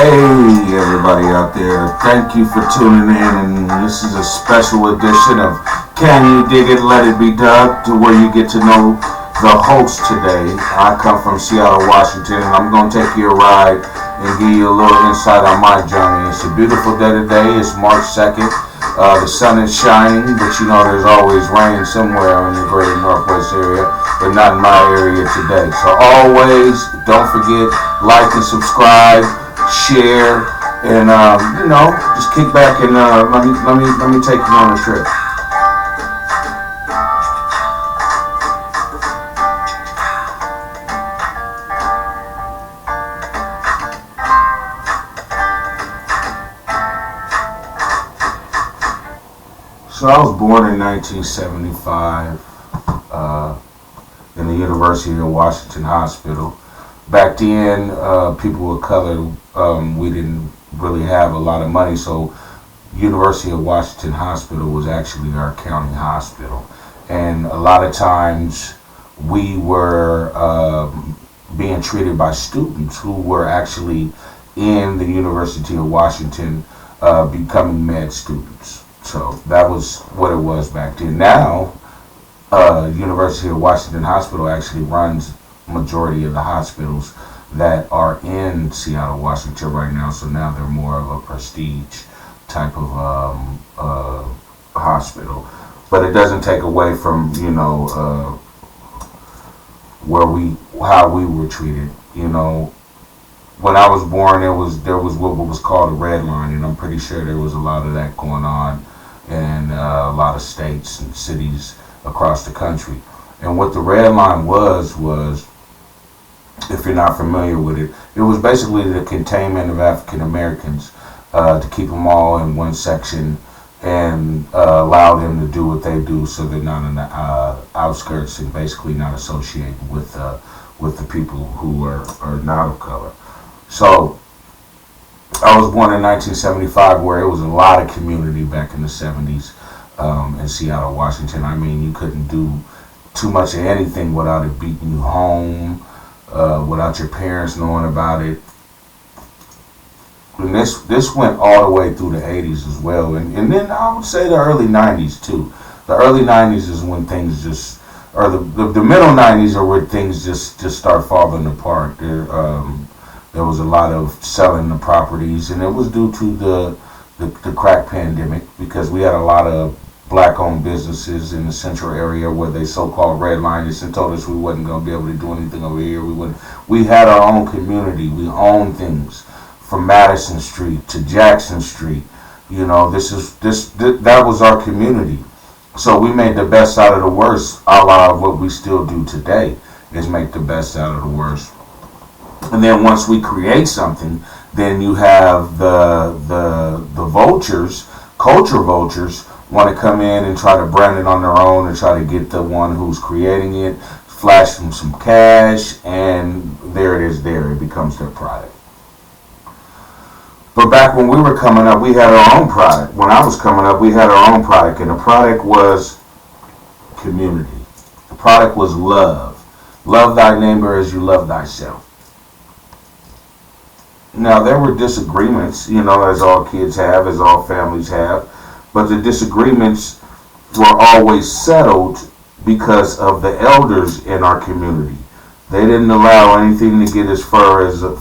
Hey everybody out there, thank you for tuning in, and this is a special edition of Can You Dig It, Let It Be Dug, to where you get to know the host today. I come from Seattle, Washington, and I'm going to take you a ride and give you a little insight on my journey. It's a beautiful day today. It's March 2nd. The sun is shining, but you know there's always rain somewhere in the greater Northwest area, but not in my area today. So always, don't forget, like and subscribe, share, and just kick back and let me take you on a trip. So I was born in 1975 in the University of Washington Hospital. Back then, people of color, we didn't really have a lot of money, so University of Washington Hospital was actually our county hospital. And a lot of times we were being treated by students who were actually in the University of Washington becoming med students. So that was what it was back then. Now, University of Washington Hospital actually runs majority of the hospitals that are in Seattle, Washington right now. So now they're more of a prestige type of hospital. But it doesn't take away from how we were treated. When I was born, there was what was called a red line, and I'm pretty sure there was a lot of that going on in a lot of states and cities across the country. And what the red line was, if you're not familiar with it, it was basically the containment of African Americans, to keep them all in one section and allow them to do what they do, so they're not in the outskirts and basically not associated with the people who are not of color. So I was born in 1975, where it was a lot of community back in the 70s in Seattle, Washington. I mean, you couldn't do too much of anything without it beating you home, without your parents knowing about it. And this went all the way through the 80s as well. And then I would say the early 90s too. The early 90s is when things just, or the middle 90s are where things just start falling apart. There was a lot of selling the properties, and it was due to the crack pandemic, because we had a lot of black-owned businesses in the central area where they so-called redlined us and told us we wasn't going to be able to do anything over here. We had our own community. We owned things from Madison Street to Jackson Street. That was our community. So we made the best out of the worst. A lot of what we still do today is make the best out of the worst. And then once we create something, then you have the vultures, culture vultures, want to come in and try to brand it on their own and try to get the one who's creating it, flash them some cash, and there it is there. It becomes their product. But back when we were coming up, we had our own product. When I was coming up, we had our own product, and the product was community. The product was love. Love thy neighbor as you love thyself. Now, there were disagreements, as all kids have, as all families have, but the disagreements were always settled because of the elders in our community. They didn't allow anything to get as far as a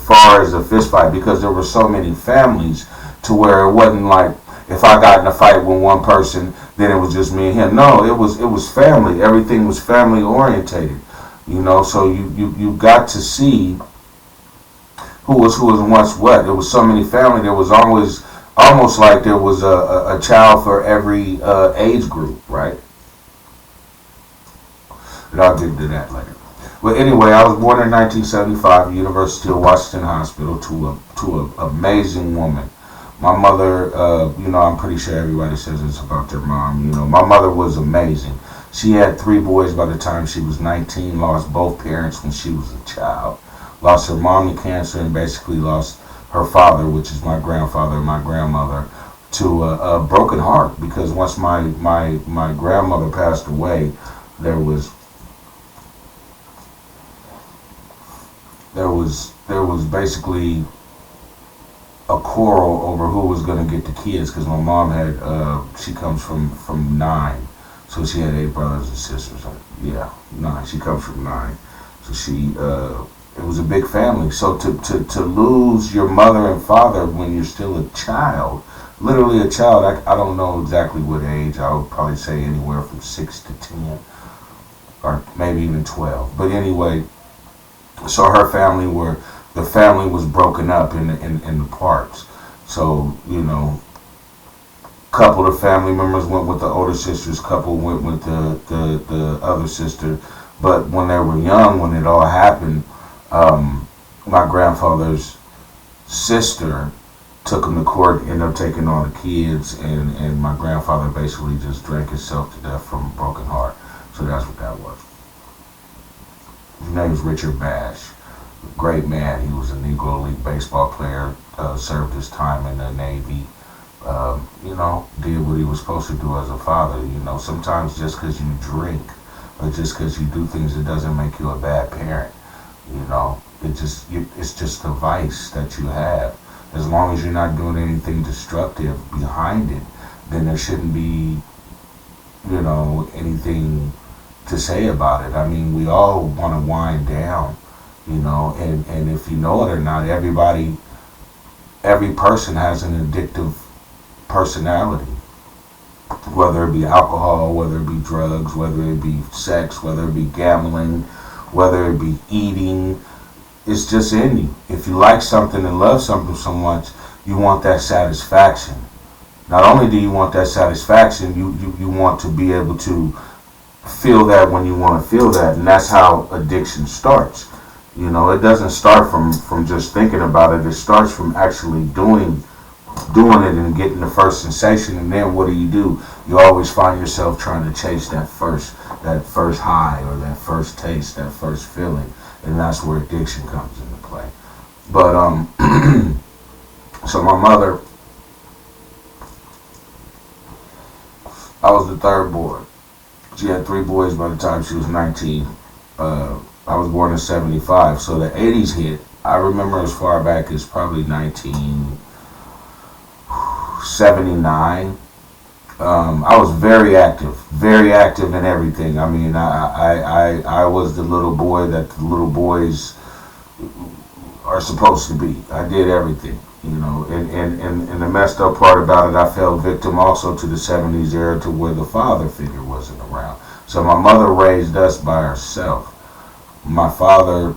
fist fight, because there were so many families to where it wasn't like if I got in a fight with one person, then it was just me and him. No, it was family. Everything was family orientated, so you got to see who was and what's what. There was so many family. There was almost like there was a child for every age group, right? But I'll get to that later. Well, anyway, I was born in 1975, University of Washington Hospital, to an amazing woman. My mother, I'm pretty sure everybody says it's about their mom. My mother was amazing. She had 3 boys by the time she was 19, lost both parents when she was a child. Lost her mom to cancer, and basically lost her father, which is my grandfather and my grandmother, to a broken heart, because once my grandmother passed away, there was basically a quarrel over who was going to get the kids, because my mom had she comes from 9, so she had 8 brothers and sisters. Yeah, 9. She comes from 9, so she it was a big family. So to lose your mother and father when you're still a child, literally a child. I don't know exactly what age. I would probably say anywhere from 6 to 10, or maybe even 12. But anyway, so her family were the family was broken up in the parts. So couple of family members went with the older sisters, couple went with the other sister. But when they were young, when it all happened, my grandfather's sister took them to court, ended up taking all the kids, and my grandfather basically just drank himself to death from a broken heart. So that's what that was. His name is Richard Bash. Great man. He was a Negro League baseball player, served his time in the Navy, did what he was supposed to do as a father. Sometimes just because you drink or just because you do things, it doesn't make you a bad parent. It's just a vice that you have. As long as you're not doing anything destructive behind it, then there shouldn't be, anything to say about it. I mean, we all want to wind down, and if you know it or not, every person has an addictive personality, whether it be alcohol, whether it be drugs, whether it be sex, whether it be gambling, whether it be eating. It's just in you. If you like something and love something so much, you want that satisfaction. Not only do you want that satisfaction, you want to be able to feel that when you want to feel that, and that's how addiction starts. It doesn't start from just thinking about it. It starts from actually doing it and getting the first sensation, and then what do? You always find yourself trying to chase that first high, or that first taste, that first feeling, and that's where addiction comes into play. But so my mother, I was the third boy. She had 3 boys by the time she was 19. I was born in 75, so the 80s hit. I remember as far back as probably 1979. I was very active in everything. I mean, I was the little boy that the little boys are supposed to be. I did everything, and the messed up part about it, I fell victim also to the 70s era, to where the father figure wasn't around. So my mother raised us by herself. My father,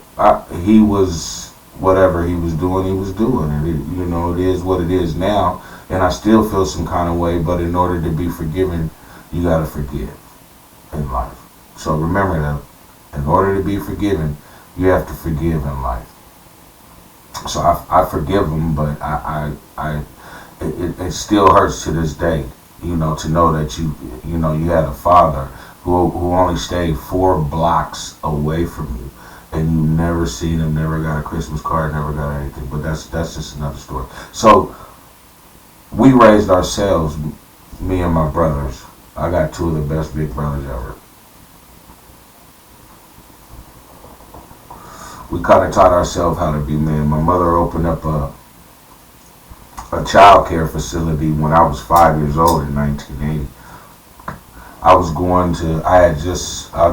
he was, whatever he was doing, and it is what it is now. And I still feel some kind of way, but in order to be forgiven, you gotta forgive in life. So remember that. In order to be forgiven, you have to forgive in life. So I forgive them, but it still hurts to this day, to know that you had a father who only stayed 4 blocks away from you, and you never seen him, never got a Christmas card, never got anything. But that's just another story. So we raised ourselves, me and my brothers. I got 2 of the best big brothers ever. We kind of taught ourselves how to be men. My mother opened up a child care facility when I was 5 years old in 1980. I'll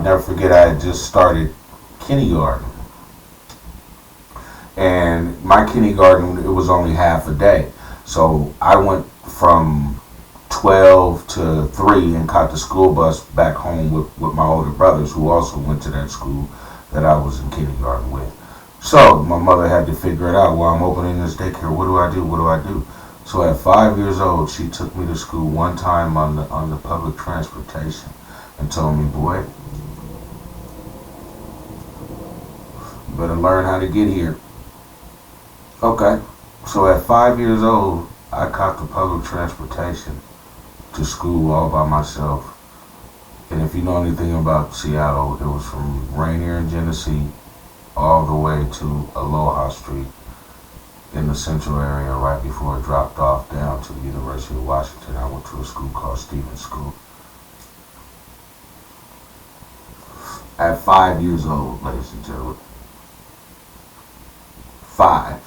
never forget, I had just started kindergarten. And my kindergarten, it was only half a day. So I went from 12 to 3 and caught the school bus back home with my older brothers, who also went to that school that I was in kindergarten with. So my mother had to figure it out. Well, I'm opening this daycare. What do I do? So at 5 years old, she took me to school one time on the public transportation and told me, boy, you better learn how to get here. Okay. So at 5 years old, I caught the public transportation to school all by myself. And if you know anything about Seattle, it was from Rainier in Genesee all the way to Aloha Street in the central area, right before it dropped off down to the University of Washington. I went to a school called Stevens School. At 5 years old, ladies and gentlemen. 5.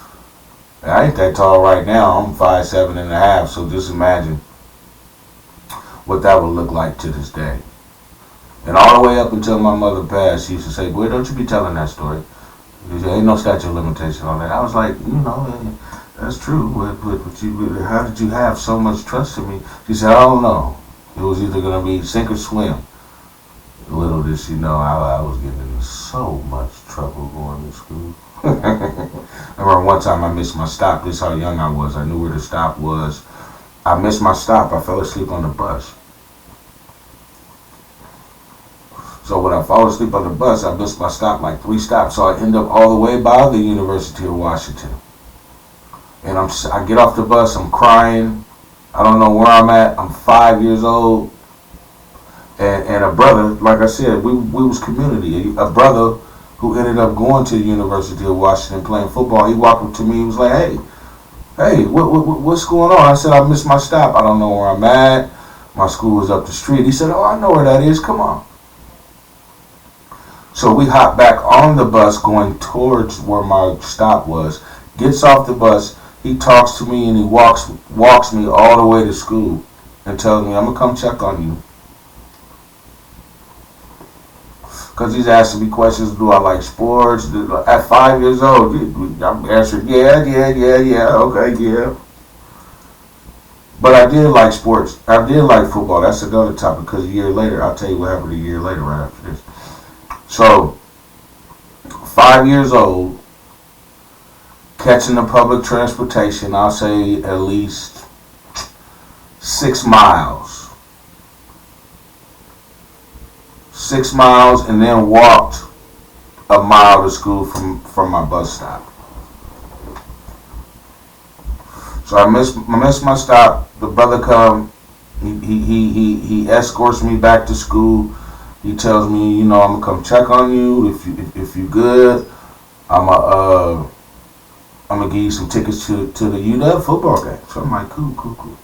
I ain't that tall right now. I'm 5'7.5", so just imagine what that would look like to this day. And all the way up until my mother passed, she used to say, "Boy, don't you be telling that story. There ain't no statute of limitation on that." I was like, that's true. But how did you have so much trust in me? She said, "I don't know. It was either going to be sink or swim." Little did she know, I was getting in so much trouble going to school. I remember one time I missed my stop. This is how young I was. I knew where the stop was. I missed my stop. I fell asleep on the bus. So when I fall asleep on the bus, I missed my stop like 3 stops. So I end up all the way by the University of Washington. And I get off the bus. I'm crying. I don't know where I'm at. I'm 5 years old. And a brother, like I said, we was community. A brother who ended up going to the University of Washington playing football, he walked up to me. He was like, hey, what's going on? I said, I missed my stop. I don't know where I'm at. My school is up the street. He said, oh, I know where that is. Come on. So we hopped back on the bus going towards where my stop was. Gets off the bus. He talks to me and he walks me all the way to school and tells me, I'm going to come check on you. Because he's asking me questions. Do I like sports? At 5 years old, I'm answering, yeah, okay, yeah. But I did like sports. I did like football. That's another topic, because a year later, I'll tell you what happened a year later right after this. So, 5 years old, catching the public transportation, I'll say at least 6 miles. 6 miles, and then walked a mile to school from my bus stop. So I missed my stop. The brother come. He escorts me back to school. He tells me, I'm gonna come check on you if you good. I'm gonna give you some tickets to the UW football game. So I'm like, cool.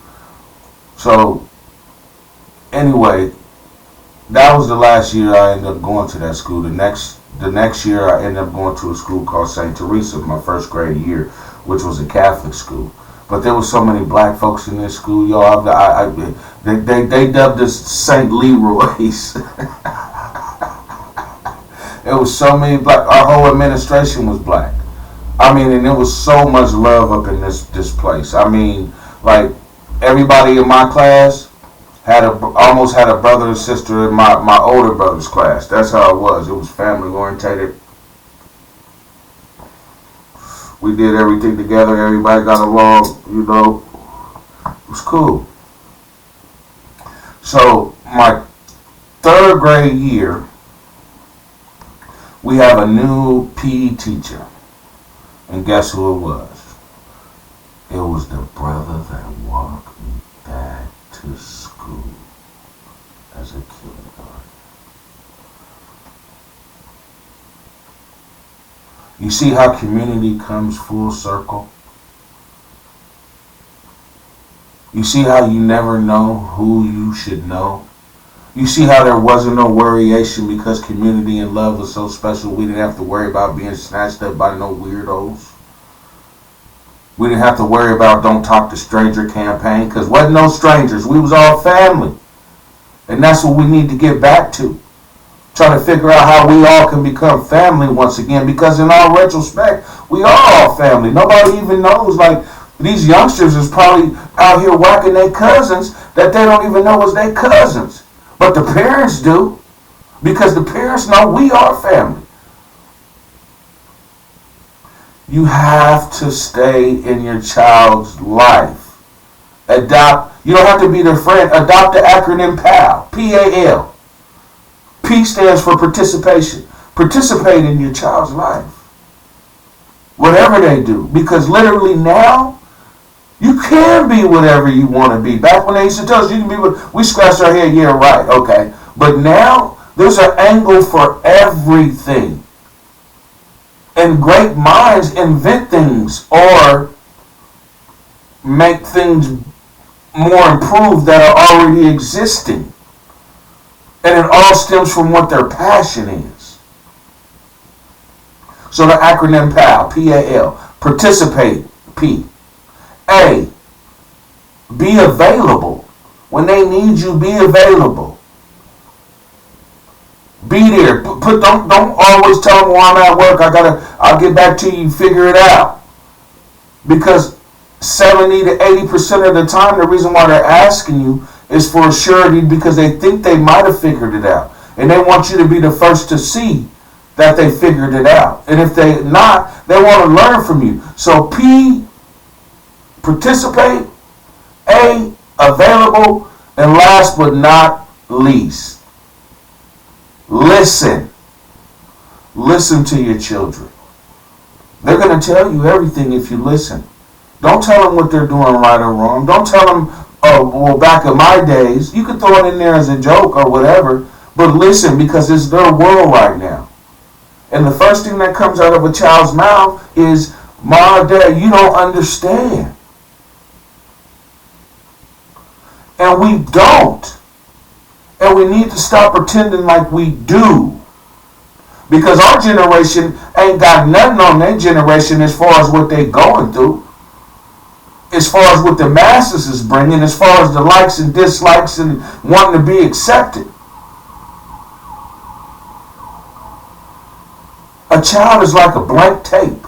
So anyway, that was the last year I ended up going to that school. The next year I ended up going to a school called St. Teresa, my first grade year, which was a Catholic school. But there was so many black folks in this school, y'all. They dubbed us St. Leroy's. There was so many black. Our whole administration was black. And there was so much love up in this place. Like everybody in my class almost had a brother and sister in my older brother's class. That's how it was. It was family orientated. We did everything together. Everybody got along, It was cool. So my 3rd grade year, we have a new PE teacher. And guess who it was? It was the brother that walked me back to school as a kindergarten. You see how community comes full circle? You see how you never know who you should know? You see how there wasn't no variation because community and love was so special we didn't have to worry about being snatched up by no weirdos? We didn't have to worry about don't talk to stranger campaign because wasn't no strangers. We was all family. And that's what we need to get back to. Try to figure out how we all can become family once again, because in all retrospect, we are all family. Nobody even knows, like, these youngsters is probably out here whacking their cousins that they don't even know is their cousins. But the parents do, because the parents know we are family. You have to stay in your child's life. Adopt. You don't have to be their friend. Adopt the acronym PAL. P-A-L. P stands for participation. Participate in your child's life. Whatever they do. Because literally now, you can be whatever you want to be. Back when they used to tell us you can be what, we scratched our head, yeah, right, okay. But now, there's an angle for everything. And great minds invent things or make things more improved that are already existing. And it all stems from what their passion is. So the acronym PAL, P-A-L, participate. P. A, be available. When they need you, be available. Be there. Don't always tell them, well, I'm at work. I'll get back to you. Figure it out. Because 70 to 80% of the time, the reason why they're asking you is for a surety, because they think they might have figured it out, and they want you to be the first to see that they figured it out. And if they not, they want to learn from you. So P, participate. A, available. And last but not least, listen. Listen to your children. They're going to tell you everything if you listen. Don't tell them what they're doing right or wrong. Don't tell them, oh, well, back in my days. You can throw it in there as a joke or whatever, but listen, because it's their world right now. And the first thing that comes out of a child's mouth is, Mom, Dad, you don't understand. And we don't. And we need to stop pretending like we do. Because our generation ain't got nothing on their generation as far as what they going through. As far as what the masses is bringing. As far as the likes and dislikes and wanting to be accepted. A child is like a blank tape.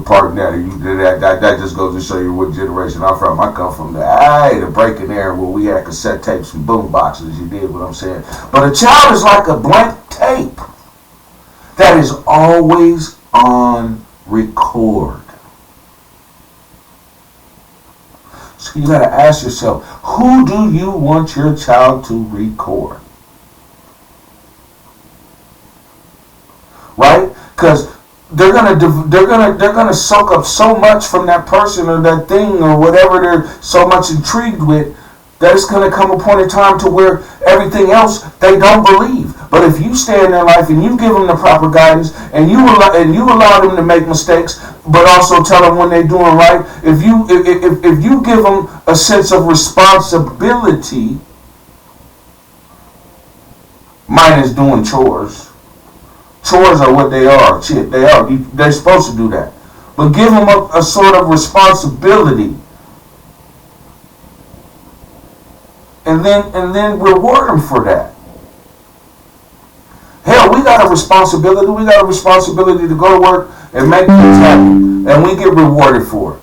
Pardon that just goes to show you what generation I'm from. I come from the breaking era where we had cassette tapes and boom boxes. You did what I'm saying. But a child is like a blank tape that is always on record. So you got to ask yourself, who do you want your child to record? Right? Because they're gonna soak up so much from that person or that thing or whatever they're so much intrigued with, that it's gonna come a point in time to where everything else they don't believe. But if you stay in their life and you give them the proper guidance and you allow them to make mistakes, but also tell them when they're doing right, if you give them a sense of responsibility, mine is doing chores. Chores are what they are. Shit, they are. They're supposed to do that. But give them a sort of responsibility. And then reward them for that. Hell, we got a responsibility. We got a responsibility to go to work and make things happen. And we get rewarded for it.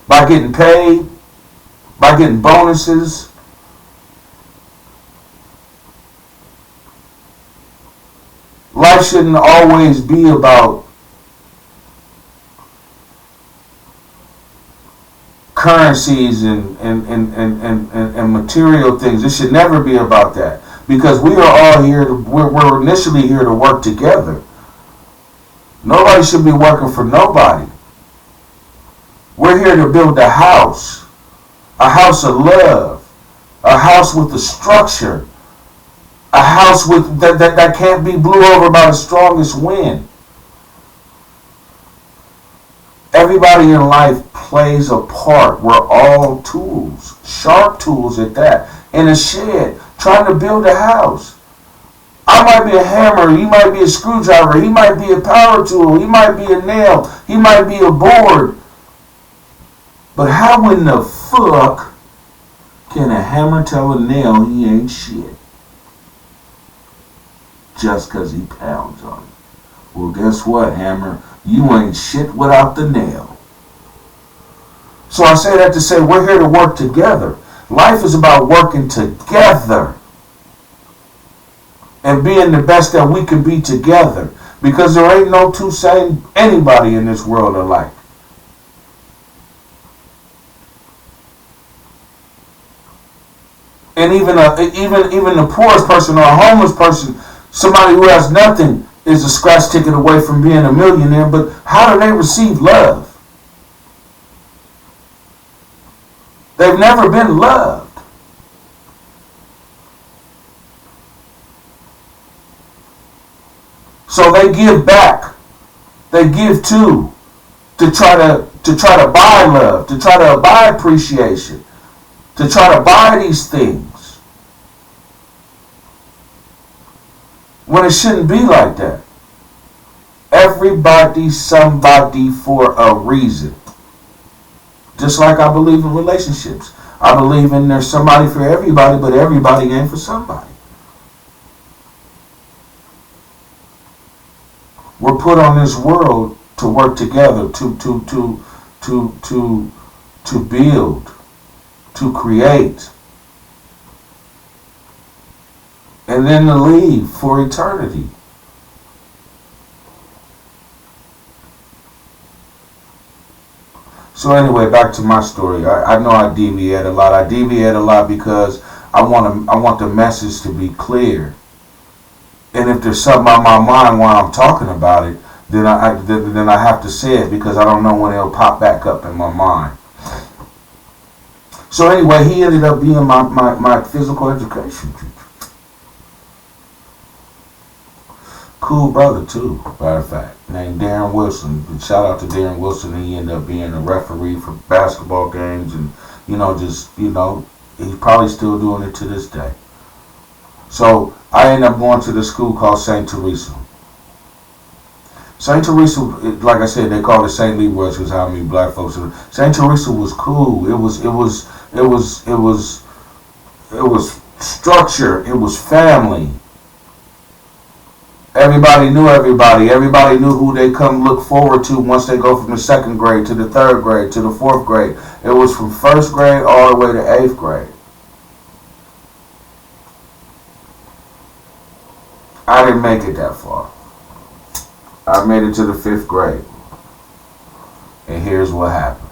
By getting paid. By getting bonuses. Life shouldn't always be about currencies and material things. It should never be about that. Because we are all here, we're initially here to work together. Nobody should be working for nobody. We're here to build a house of love, a house with a structure. A house with that can't be blew over by the strongest wind. Everybody in life plays a part. We're all tools, sharp tools at that, in a shed, trying to build a house. I might be a hammer, he might be a screwdriver, he might be a power tool, he might be a nail, he might be a board. But how in the fuck can a hammer tell a nail he ain't shit? Just because he pounds on it. Well, guess what, hammer? You ain't shit without the nail. So I say that to say we're here to work together. Life is about working together. And being the best that we can be together. Because there ain't no two same anybody in this world alike. And even the poorest person or a homeless person, somebody who has nothing, is a scratch ticket away from being a millionaire. But how do they receive love? They've never been loved. So they give back. They give to try to buy love, to try to buy appreciation, to try to buy these things. When it shouldn't be like that. everybody somebody for a reason. Just like I believe in relationships. I believe in there's somebody for everybody, but everybody ain't for somebody. We're put on this world to work together, to build, to create, and then to leave for eternity. So anyway, back to my story. I know I deviate a lot. I deviate a lot because I want the message to be clear. And if there's something on my mind while I'm talking about it, then I have to say it because I don't know when it'll pop back up in my mind. So anyway, he ended up being my physical education teacher. Cool brother too, matter of fact, named Darren Wilson. Shout out to Darren Wilson. He ended up being a referee for basketball games, and he's probably still doing it to this day. So I ended up going to the school called St. Teresa. St. Teresa, like I said, they call it St. Leroy's because how many black folks. St. Teresa was cool. It was structure. It was family. Everybody knew everybody. Everybody knew who they come look forward to once they go from the second grade to the third grade to the fourth grade. It was from first grade all the way to eighth grade. I didn't make it that far. I made it to the fifth grade. And here's what happened.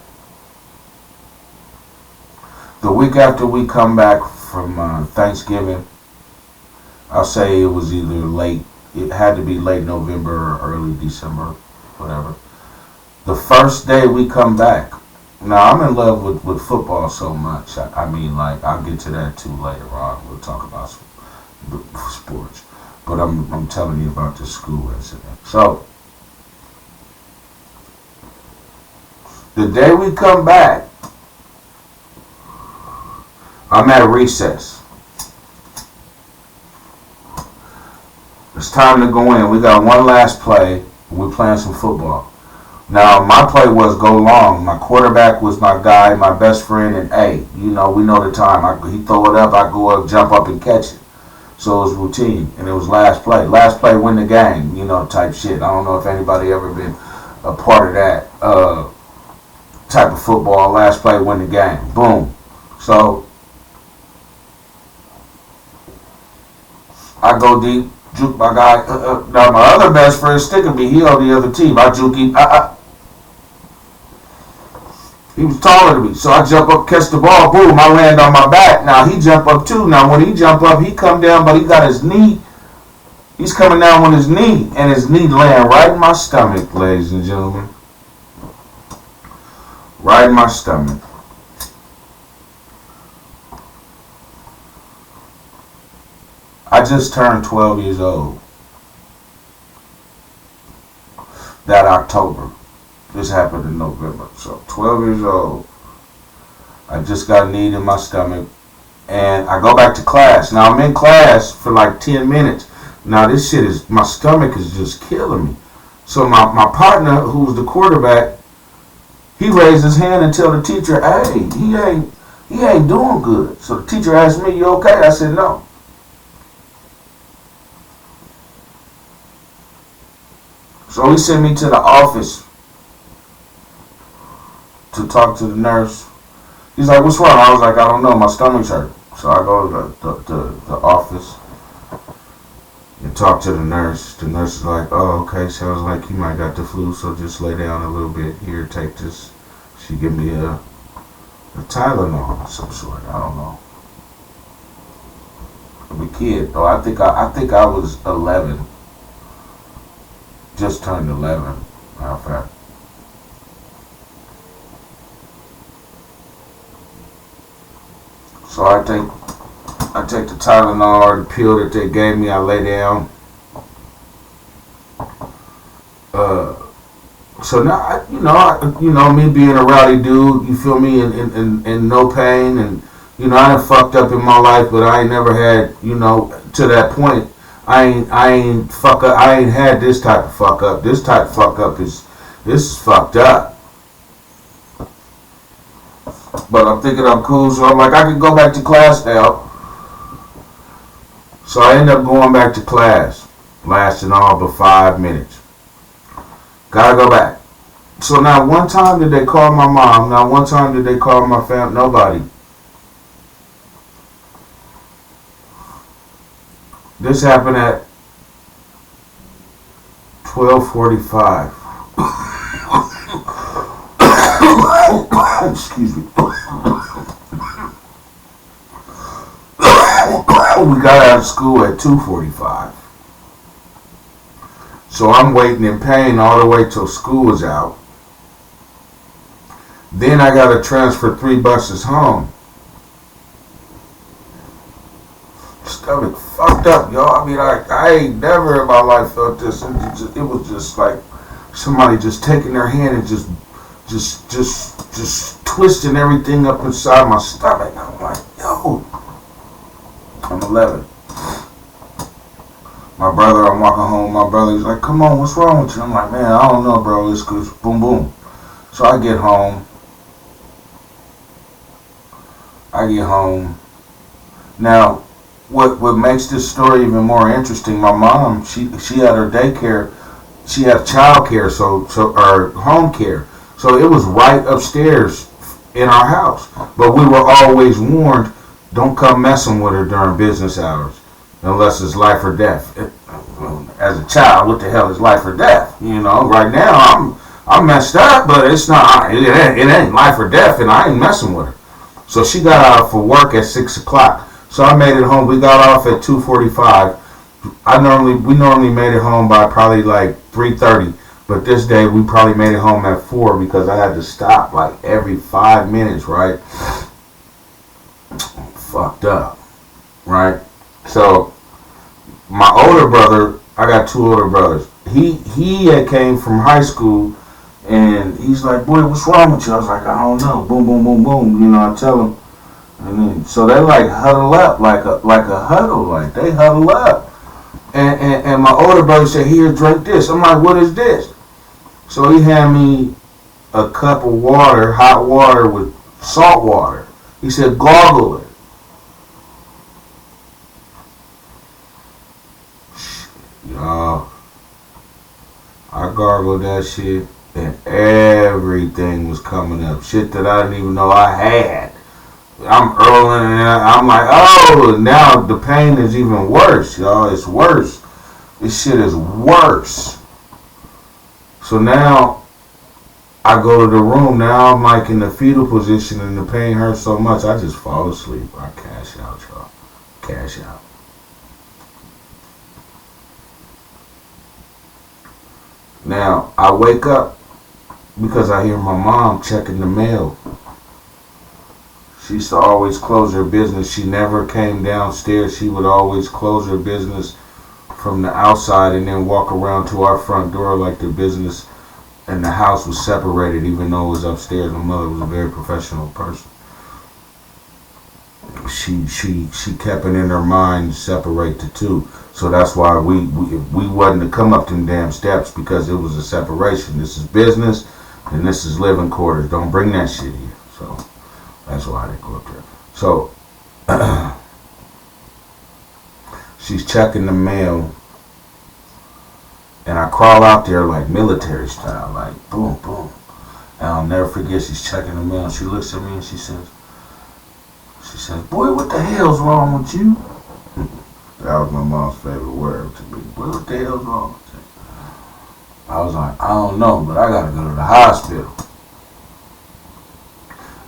The week after we come back from Thanksgiving, I'll say it was either late. It had to be late November or early December, whatever. The first day we come back. Now, I'm in love with football so much. I'll get to that too later on. We'll talk about sports. But I'm telling you about this school incident. So, the day we come back, I'm at recess. It's time to go in. We got one last play. We're playing some football. Now, my play was go long. My quarterback was my guy, my best friend, and we know the time. He throw it up, I go up, jump up, and catch it. So it was routine, and it was last play. Last play win the game, type shit. I don't know if anybody ever been a part of that type of football. Last play win the game. Boom. So I go deep. Juke my guy. Now my other best friend sticking me. He on the other team. I juke him. He was taller than me, so I jump up, catch the ball. Boom! I land on my back. Now he jump up too. Now when he jump up, he come down, but he got his knee. He's coming down with his knee, and his knee laying right in my stomach, ladies and gentlemen. Right in my stomach. I just turned 12 years old that October. This happened in November. So 12 years old. I just got a knee in my stomach. And I go back to class. Now I'm in class for like 10 minutes. Now this shit is, my stomach is just killing me. So my partner, who's the quarterback, he raised his hand and tell the teacher, hey, he ain't doing good. So the teacher asked me, you okay? I said, no. So he sent me to the office to talk to the nurse. He's like, what's wrong? I was like, I don't know, my stomach's hurt. So I go to the office and talk to the nurse. The nurse is like, oh, okay, sounds like you might got the flu, so just lay down a little bit. Here, take this. She give me a Tylenol of some sort. I don't know. I'm a kid, though. I think I was 11. Just turned 11, matter of fact. So I take the Tylenol or the pill that they gave me. I lay down. So now, me being a rowdy dude, you feel me, in no pain, and I done fucked up in my life, but I ain't never had, to that point. I ain't fuck up. I ain't had this type of fuck up. This type of fuck up this is fucked up. But I'm thinking I'm cool, so I'm like, I can go back to class now. So I end up going back to class, lasting all but 5 minutes. Gotta go back. So not one time did they call my mom, not one time did they call my family, nobody. This happened at 12:45. Excuse me. We got out of school at 2:45. So I'm waiting in pain all the way till school was out. Then I got to transfer 3 buses home. Stomach fucked up, y'all. I mean, I ain't never in my life felt this. It was just like somebody just taking their hand and just twisting everything up inside my stomach. I'm like, yo. I'm 11. My brother, I'm walking home. My brother's like, come on, what's wrong with you? I'm like, man, I don't know, bro. It's boom, boom. So I get home. Now, what makes this story even more interesting, my mom, she had her daycare, she had child care, or home care. So it was right upstairs in our house. But we were always warned, don't come messing with her during business hours unless it's life or death. As a child, what the hell is life or death? You know, right now I'm messed up, but it's not. It ain't life or death, and I ain't messing with her. So she got out for work at 6 o'clock. So I made it home. We got off at 2:45. We normally made it home by probably like 3:30. But this day we probably made it home at 4 because I had to stop like every 5 minutes, right? Fucked up, right? So my older brother, I got 2 older brothers. He had came from high school, and he's like, boy, what's wrong with you? I was like, I don't know. Boom, boom, boom, boom. You know, I tell him, and then so they like huddle up like a huddle, like they huddle up. And my older brother said, here, drink this. I'm like, what is this? So he had me a cup of water, hot water with salt water. He said, gargle it. Y'all, I gargled that shit and everything was coming up. Shit that I didn't even know I had. I'm earling and I'm like, oh, now the pain is even worse, y'all. It's worse. This shit is worse. So now I go to the room. Now I'm like in the fetal position and the pain hurts so much I just fall asleep. I cash out, y'all. Cash out. Now, I wake up because I hear my mom checking the mail. She used to always close her business. She never came downstairs. She would always close her business from the outside and then walk around to our front door like the business and the house was separated even though it was upstairs. My mother was a very professional person. She kept it in her mind to separate the two. So that's why we wasn't to come up them damn steps because it was a separation. This is business and this is living quarters. Don't bring that shit here. So that's why I didn't go up there. So she's checking the mail and I crawl out there like military style, like boom, boom. And I'll never forget, she's checking the mail and she looks at me and she says, boy, what the hell's wrong with you? That was my mom's favorite word to me. Boy, what the hell's wrong with you? I was like, I don't know, but I gotta go to the hospital.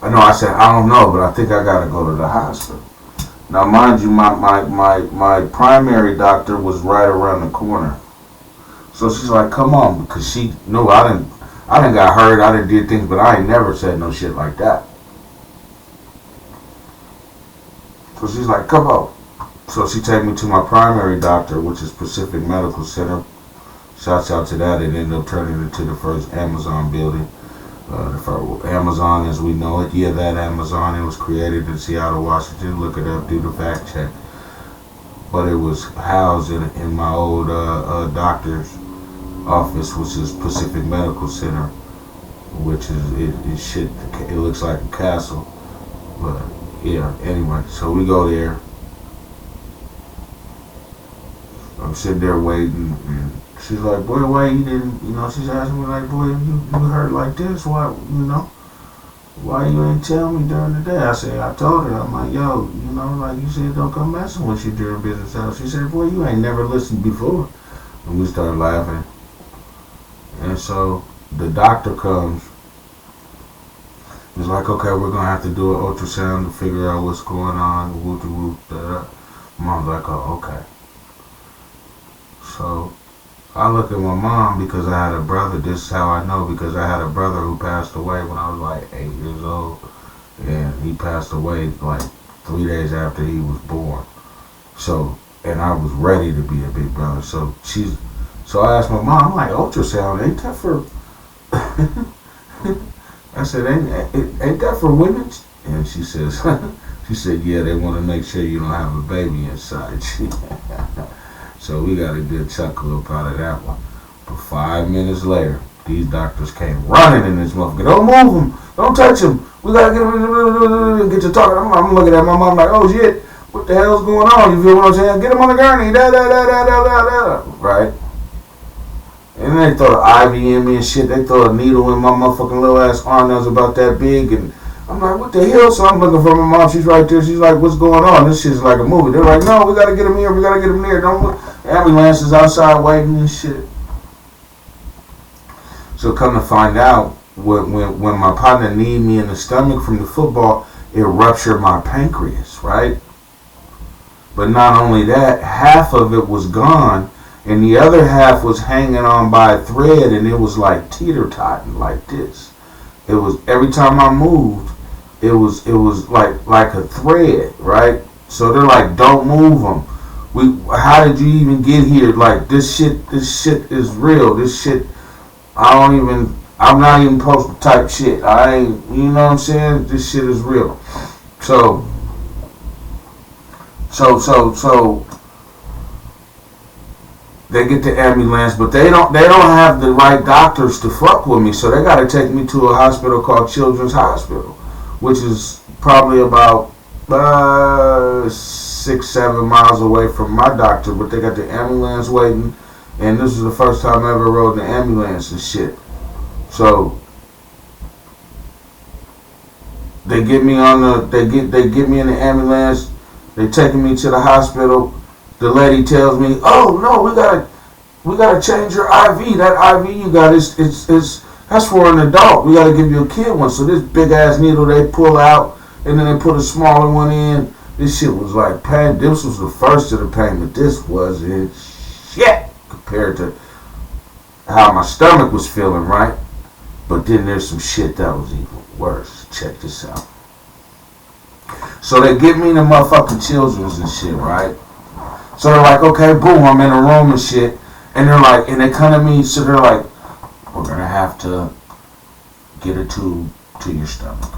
I said, I don't know, but I think I gotta go to the hospital. Now, mind you, my primary doctor was right around the corner. So she's like, come on, because she knew I didn't got hurt, I didn't did things, but I ain't never said no shit like that. So she's like, come on. So she take me to my primary doctor, which is Pacific Medical Center. Shouts out to that. It ended up turning into the first Amazon building. The first Amazon as we know it. Yeah, that Amazon. It was created in Seattle, Washington. Look it up. Do the fact check. but it was housed in my old doctor's office, which is Pacific Medical Center, which is it shit. It looks like a castle, but yeah. Anyway, so we go there. I'm sitting there waiting, and she's like, "Boy, why you didn't?" She's asking me like, "Boy, you hurt like this? Why, why you ain't tell me during the day?" I said, I told her, I'm like, "Yo, like you said, don't come messing with you during business hours." She said, "Boy, you ain't never listened before." And we started laughing. And so the doctor comes. He's like, "Okay, we're gonna have to do an ultrasound to figure out what's going on." Whoop, whoop, da, da. Mom's like, "Oh, okay." So I look at my mom because I had a brother. This is how I know, because I had a brother who passed away when I was like 8 years old. And he passed away like 3 days after he was born. So, and I was ready to be a big brother. So I asked my mom, I'm like, "Ultrasound, ain't that for," I said, ain't that for women?" And she says, she said, "Yeah, they want to make sure you don't have a baby inside." So we got a good chuckle up out of that one. But 5 minutes later, these doctors came running in this motherfucker. "Don't move him. Don't touch him. We gotta get to talking." I'm looking at my mom like, "Oh shit, what the hell's going on?" You feel what I'm saying? "Get him on the gurney." Da da da da da da da. Right? And then they throw an IV in me and shit. They throw a needle in my motherfucking little ass arm that was about that big, and I'm like, "What the hell?" So I'm looking for my mom. She's right there. She's like, "What's going on?" This shit's like a movie. They're like, "No, we gotta get him here. We gotta get him there. Don't look." Ambulance is outside waiting and shit. So come to find out, when my partner kneed me in the stomach from the football, it ruptured my pancreas, right? But not only that, half of it was gone, and the other half was hanging on by a thread, and it was like teeter-totting like this. It was, every time I moved, it was like a thread, right? So they're like, "Don't move them. How did you even get here? Like, this shit is real. This shit, I'm not even supposed to type shit. I ain't, you know what I'm saying? This shit is real." So they get the ambulance, but they don't have the right doctors to fuck with me, so they got to take me to a hospital called Children's Hospital, which is probably about 6-7 miles away from my doctor. But they got the ambulance waiting, and this is the first time I ever rode in the ambulance and shit. So they get me they get me in the ambulance. They taking me to the hospital. The lady tells me, "Oh no, we gotta change your IV. That IV you got is that's for an adult. We gotta give you a kid one." So this big ass needle they pull out, and then they put a smaller one in. This shit was like pain. This was the first of the pain, but this wasn't shit compared to how my stomach was feeling, right? But then there's some shit that was even worse. Check this out. So they get me in the motherfucking children's and shit, right? So they're like, "Okay, boom, I'm in a room and shit." And they're like, and they come to me, so they're like, "We're gonna have to get a tube to your stomach."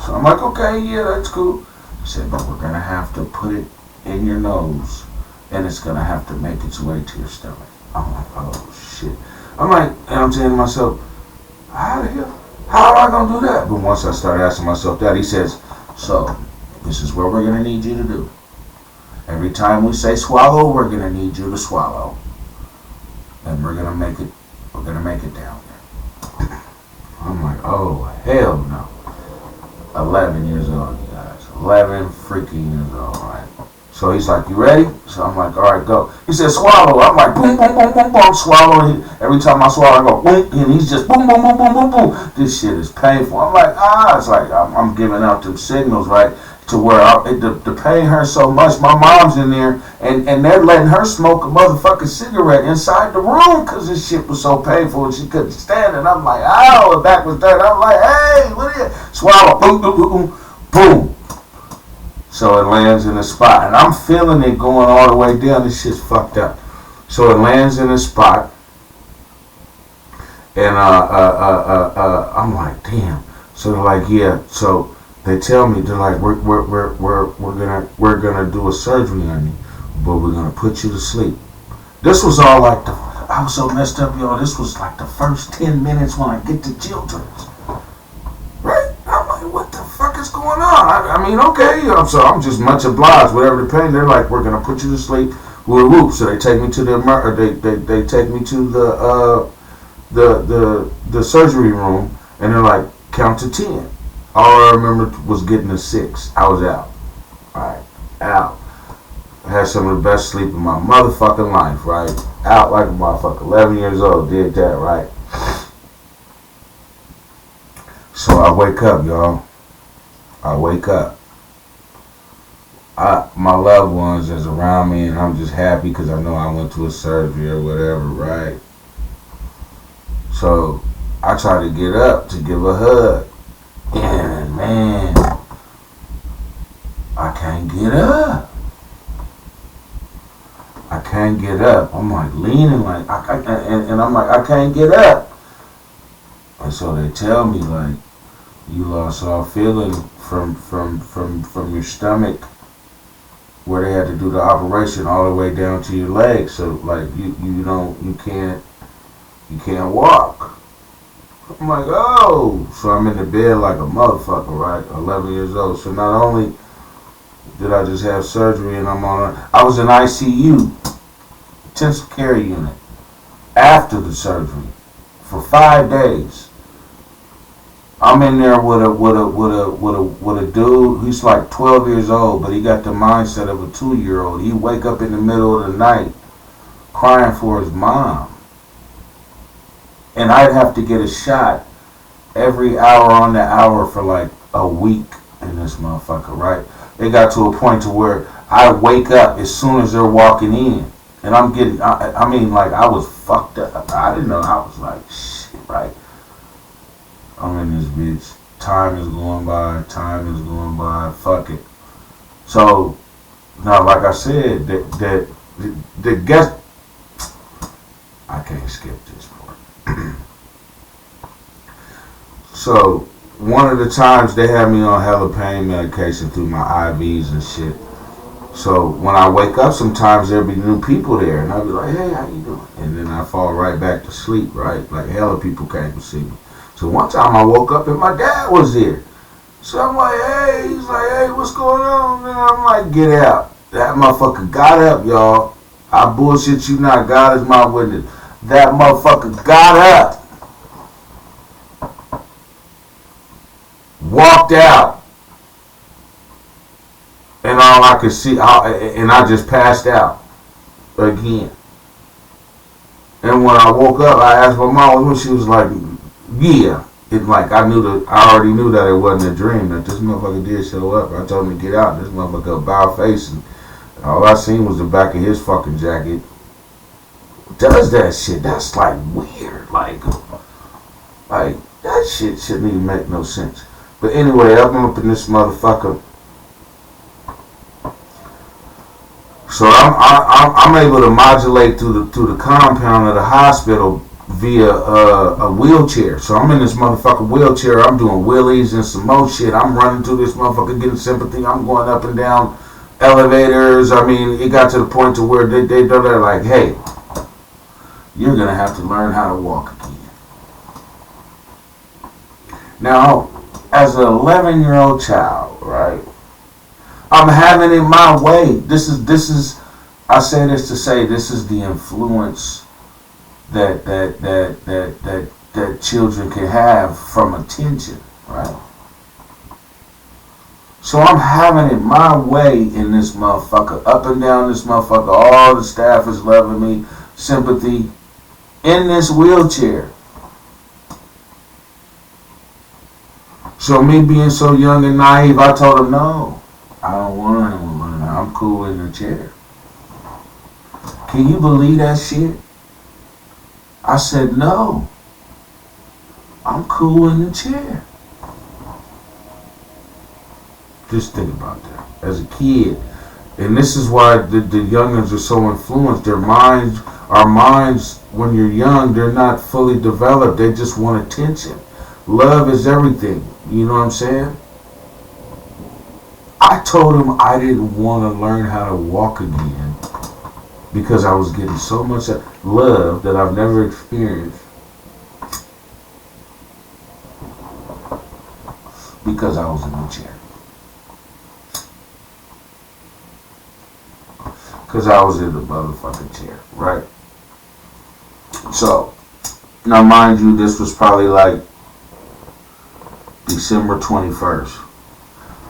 So I'm like, "Okay, yeah, that's cool." He said, "But we're gonna have to put it in your nose, and it's gonna have to make its way to your stomach." I'm like, "Oh shit." I'm like, and I'm saying to myself, how am I gonna do that? But once I started asking myself that, he says, "So, this is what we're gonna need you to do. Every time we say swallow, we're gonna need you to swallow, and we're gonna make it down there." I'm like, "Oh hell no!" 11 years old, you guys. 11 freaking years old, right? So he's like, "You ready?" So I'm like, "All right, go." He said, "Swallow." I'm like, boom, boom, boom, boom, boom, swallow. Every time I swallow, I go, boom, and he's just boom, boom, boom, boom, boom, boom. This shit is painful. I'm like, it's like I'm giving out them signals, right? To where the pain hurts so much. My mom's in there, and they're letting her smoke a motherfucking cigarette inside the room because this shit was so painful and she couldn't stand it. I'm like, "Ow," her back was turned. I'm like, "Hey, what are you?" Swallow, boom, boom, boom, boom, boom. So it lands in a spot, and I'm feeling it going all the way down. This shit's fucked up. So it lands in a spot, and I'm like, damn. So they're like, "Yeah." So They tell me, they're like, we're gonna do a surgery on you, but we're gonna put you to sleep. This was all like I was so messed up, y'all. This was like the first 10 minutes when I get to Children's. Right? I'm like, what the fuck is going on? I mean, okay, I'm just much obliged. Whatever the pain, they're like, we're gonna put you to sleep. Whoop whoop. So they take me to they take me to the surgery room, and they're like, count to 10. All I remember was getting a 6. I was out. Alright, out. I had some of the best sleep in my motherfucking life, right? Out like a motherfucker. 11 years old, did that, right? So I wake up, y'all. I wake up. My loved ones is around me, and I'm just happy because I know I went to a surgery or whatever, right? So I try to get up to give a hug. And man, I can't get up. I can't get up. I'm like leaning, like and I'm like, I can't get up. And so they tell me, like, you lost all feeling from your stomach, where they had to do the operation, all the way down to your legs. So like you can't walk. I'm like, oh. So I'm in the bed like a motherfucker, right? 11 years old. So not only did I just have surgery and I was in ICU, intensive care unit, after the surgery for 5 days. I'm in there with a dude. He's like 12 years old, but he got the mindset of a 2-year-old. He wake up in the middle of the night crying for his mom. And I'd have to get a shot every hour on the hour for like a week in this motherfucker, right? It got to a point to where I wake up as soon as they're walking in. And I'm getting, I mean, like, I was fucked up. I didn't know. I was like, shit, right? I'm in this bitch. Time is going by. Fuck it. So, now, like I said, the guest, I can't skip this part. So, one of the times they had me on hella pain medication through my IVs and shit. So when I wake up, sometimes there'll be new people there, and I'll be like, hey, how you doing? And then I fall right back to sleep, right? Like hella people came to see me. So one time I woke up and my dad was there. So I'm like, hey, he's like, hey, what's going on? And I'm like, get out. That motherfucker got up, y'all. I bullshit you not. God is my witness. That motherfucker got up. Walked out. And all I could see, and I just passed out again. And when I woke up, I asked my mom, and she was like, yeah. It like I already knew that it wasn't a dream, that this motherfucker did show up. I told him to get out. This motherfucker about face, and all I seen was the back of his fucking jacket. Does that shit? That's like weird. Like that shit shouldn't even make no sense. But anyway, I'm up in this motherfucker. So I'm able to modulate through the compound of the hospital via a wheelchair. So I'm in this motherfucking wheelchair. I'm doing wheelies and some more shit. I'm running through this motherfucker getting sympathy. I'm going up and down elevators. I mean, it got to the point to where they're like, hey, you're going to have to learn how to walk again. Now, as an 11-year-old child, right, I'm having it my way. This is. I say this to say this is the influence that children can have from attention, right? So I'm having it my way in this motherfucker, up and down this motherfucker. All the staff is loving me, sympathy, in this wheelchair. So me being so young and naive, I told him no. I don't want anyone learning. I'm cool in the chair. Can you believe that shit? I said no. I'm cool in the chair. Just think about that. As a kid, and this is why the youngins are so influenced. Our minds, when you're young, they're not fully developed. They just want attention. Love is everything. You know what I'm saying? I told him I didn't want to learn how to walk again because I was getting so much love that I've never experienced because I was in the chair. Because I was in the motherfucking chair, right? So, now mind you, this was probably like December 21st.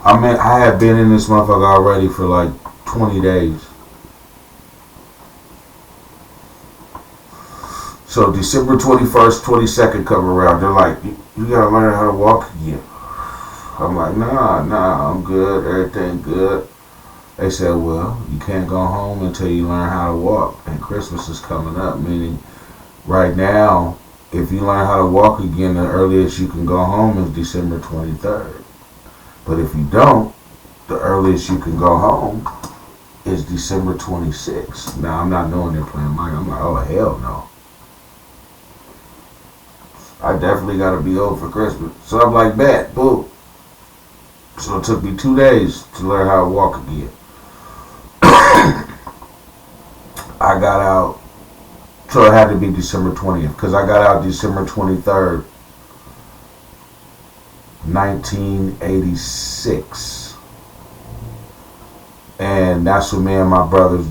I had been in this motherfucker already for like 20 days. So December 21st, 22nd come around. They're like, you gotta learn how to walk again. I'm like, nah, I'm good. Everything good. They said, well, you can't go home until you learn how to walk. And Christmas is coming up, meaning right now, if you learn how to walk again, the earliest you can go home is December 23rd. But if you don't, the earliest you can go home is December 26th. Now, I'm not knowing they're playing mine. I'm like, oh, hell no. I definitely got to be home for Christmas. So I'm like, bet, boom. So it took me 2 days to learn how to walk again. I got out, so it had to be December 20th, because I got out December 23rd, 1986. And that's when me and my brothers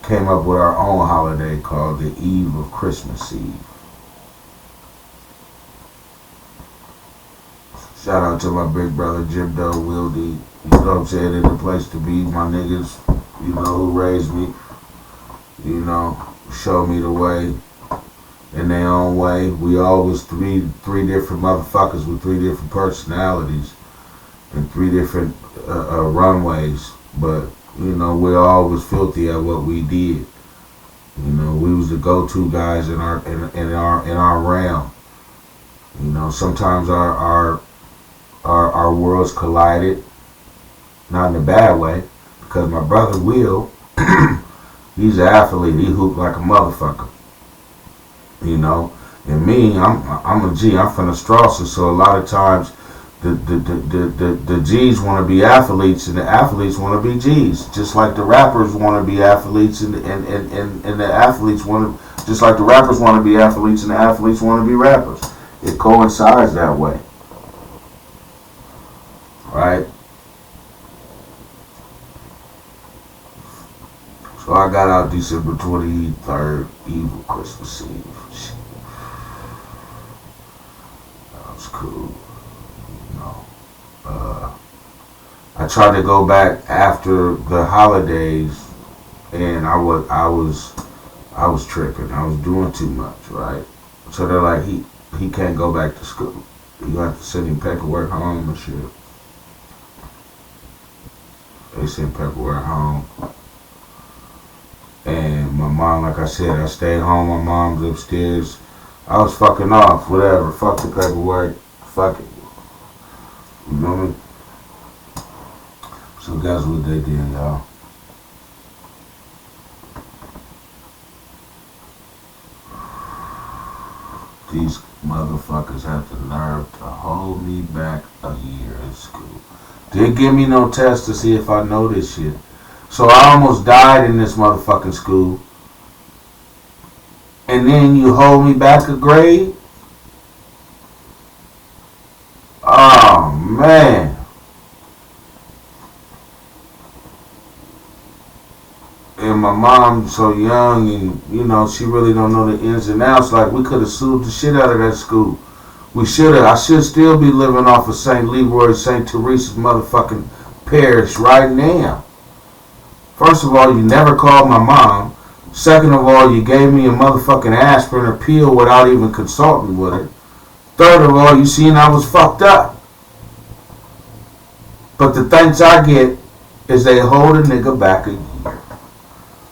came up with our own holiday called the Eve of Christmas Eve. Shout out to my big brother Jim Doe Wildy. You know what I'm saying? It's the place to be. My niggas, you know, who raised me, you know, showed me the way in their own way. We all was three different motherfuckers with 3 different personalities and 3 different runways. But, you know, we all was filthy at what we did. You know, we was the go-to guys in our realm. You know, sometimes our worlds collided, not in a bad way, because my brother Will, he's an athlete. He hooped like a motherfucker, you know. And me, I'm a G. I'm from the Strawson, so a lot of times the G's want to be athletes and the athletes want to be G's, just like the rappers want to be athletes and the athletes want to, just like the rappers want to be athletes and the athletes want to be rappers. It coincides that way. Right? So I got out December 23rd, Eve of Christmas Eve. That was cool. You know. I tried to go back after the holidays and I was tripping. I was doing too much, right? So they're like, he can't go back to school. You have to send him paperwork home and shit. They sent paperwork home. And my mom, like I said, I stayed home. My mom's upstairs. I was fucking off. Whatever. Fuck the paperwork. Fuck it. You know what I mean? So guess what they did, y'all? These motherfuckers have the nerve to hold me back a year in school. Didn't give me no test to see if I know this shit. So I almost died in this motherfucking school. And then you hold me back a grade? Oh, man. And my mom's so young and, you know, she really don't know the ins and outs. Like, we could have sued the shit out of that school. We should have. I should still be living off of St. Leroy, St. Teresa's motherfucking parish right now. First of all, you never called my mom. Second of all, you gave me a motherfucking aspirin or pill without even consulting with her. Third of all, you seen I was fucked up. But the thanks I get is they hold a nigga back a year.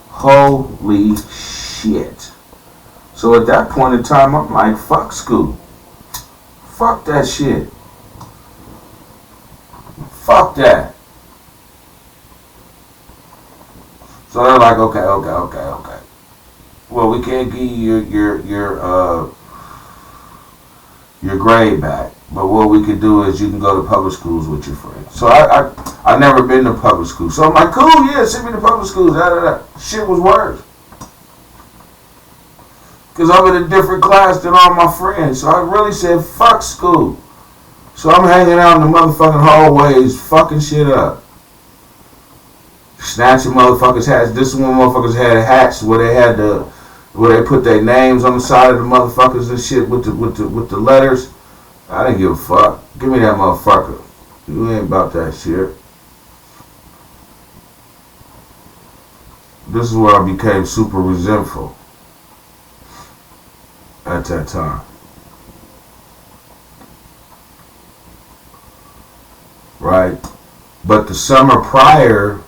Holy shit. So at that point in time, I'm like, fuck school. Fuck that shit. Fuck that. So they're like, okay. Well, we can't give you your your grade back. But what we could do is you can go to public schools with your friends. So I never been to public school. So I'm like, cool, yeah, send me to public schools. Shit was worse. Because I'm in a different class than all my friends. So I really said, fuck school. So I'm hanging out in the motherfucking hallways, fucking shit up. Snatching motherfuckers' hats. This is when motherfuckers had hats where they put their names on the side of the motherfuckers and shit with the letters. I didn't give a fuck. Give me that motherfucker. You ain't about that shit. This is where I became super resentful at that time. Right? But the summer prior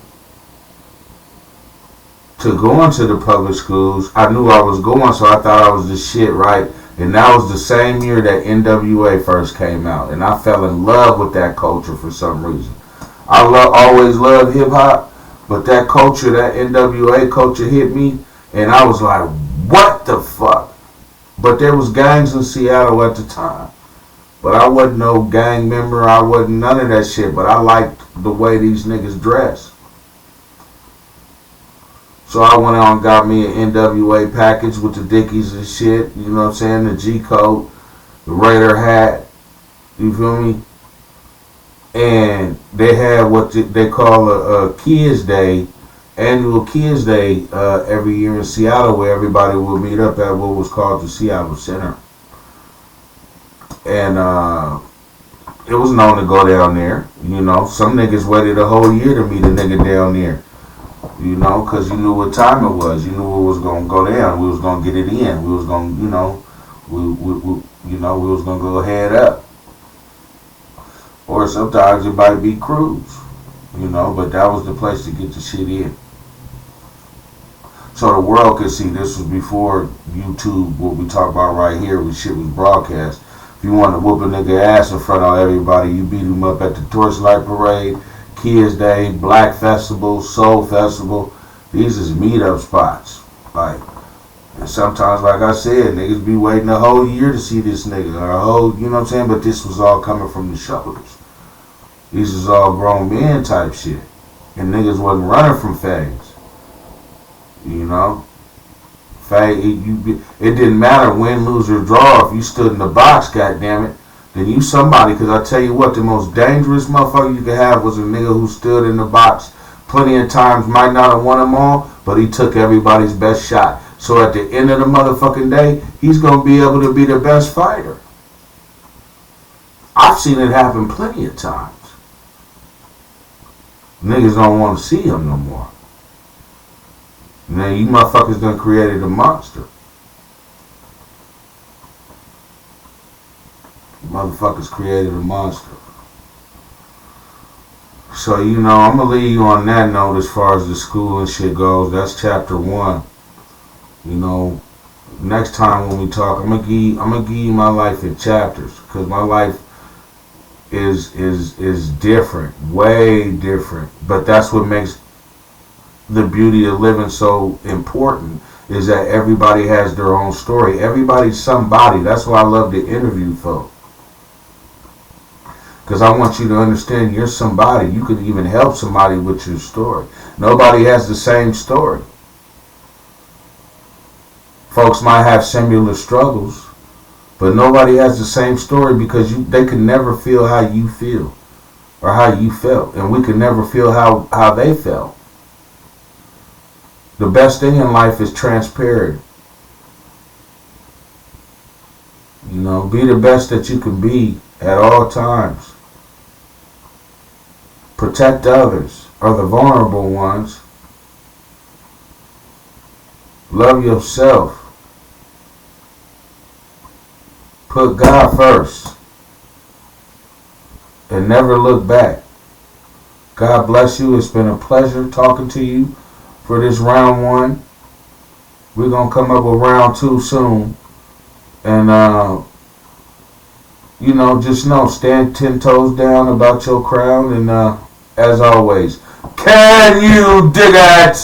to going to the public schools, I knew I was going, so I thought I was the shit, right? And that was the same year that NWA first came out. And I fell in love with that culture for some reason. I always loved hip-hop, but that culture, that NWA culture hit me, and I was like, what the fuck? But there was gangs in Seattle at the time. But I wasn't no gang member. I wasn't none of that shit. But I liked the way these niggas dressed. So I went out and got me an NWA package with the Dickies and shit. You know what I'm saying? The G-coat, the Raider hat. You feel me? And they had what they call a Kids Day, annual Kids Day every year in Seattle, where everybody would meet up at what was called the Seattle Center. And it was known to go down there. You know, some niggas waited a whole year to meet a nigga down there. You know, because you knew what time it was. You knew it was going to go down. We was going to get it in. We was going to, you know, we was going to go head up. Or sometimes it might be cruise. You know, but that was the place to get the shit in. So the world could see. This was before YouTube, what we talk about right here, when shit was broadcast. If you wanted to whoop a nigga ass in front of everybody, you beat him up at the Torchlight Parade, Kids Day, Black Festival, Soul Festival. These is meetup spots. Like, and sometimes, like I said, niggas be waiting a whole year to see this nigga, or a whole, you know what I'm saying? But this was all coming from the shoulders. These is all grown men type shit. And niggas wasn't running from fags. You know? It didn't matter win, lose, or draw. If you stood in the box, goddammit, then you somebody. Because I tell you what, the most dangerous motherfucker you could have was a nigga who stood in the box plenty of times, might not have won them all, but he took everybody's best shot. So at the end of the motherfucking day, he's going to be able to be the best fighter. I've seen it happen plenty of times. Niggas don't want to see him no more. Now you motherfuckers done created a monster. Motherfuckers created a monster. So, you know, I'm going to leave you on that note as far as the school and shit goes. That's chapter 1. You know, next time when we talk, I'm gonna give you my life in chapters. Because my life is different. Way different. But that's what makes the beauty of living so important, is that everybody has their own story. Everybody's somebody. That's why I love to interview folk. Because I want you to understand you're somebody. You can even help somebody with your story. Nobody has the same story. Folks might have similar struggles, but nobody has the same story, because they can never feel how you feel or how you felt. And we can never feel how they felt. The best thing in life is transparent. You know, be the best that you can be at all times. Protect others, or the vulnerable ones. Love yourself. Put God first. And never look back. God bless you. It's been a pleasure talking to you for this round 1. We're going to come up with round 2 soon. And, you know, just know, stand 10 toes down about your crown. And, as always, can you dig it?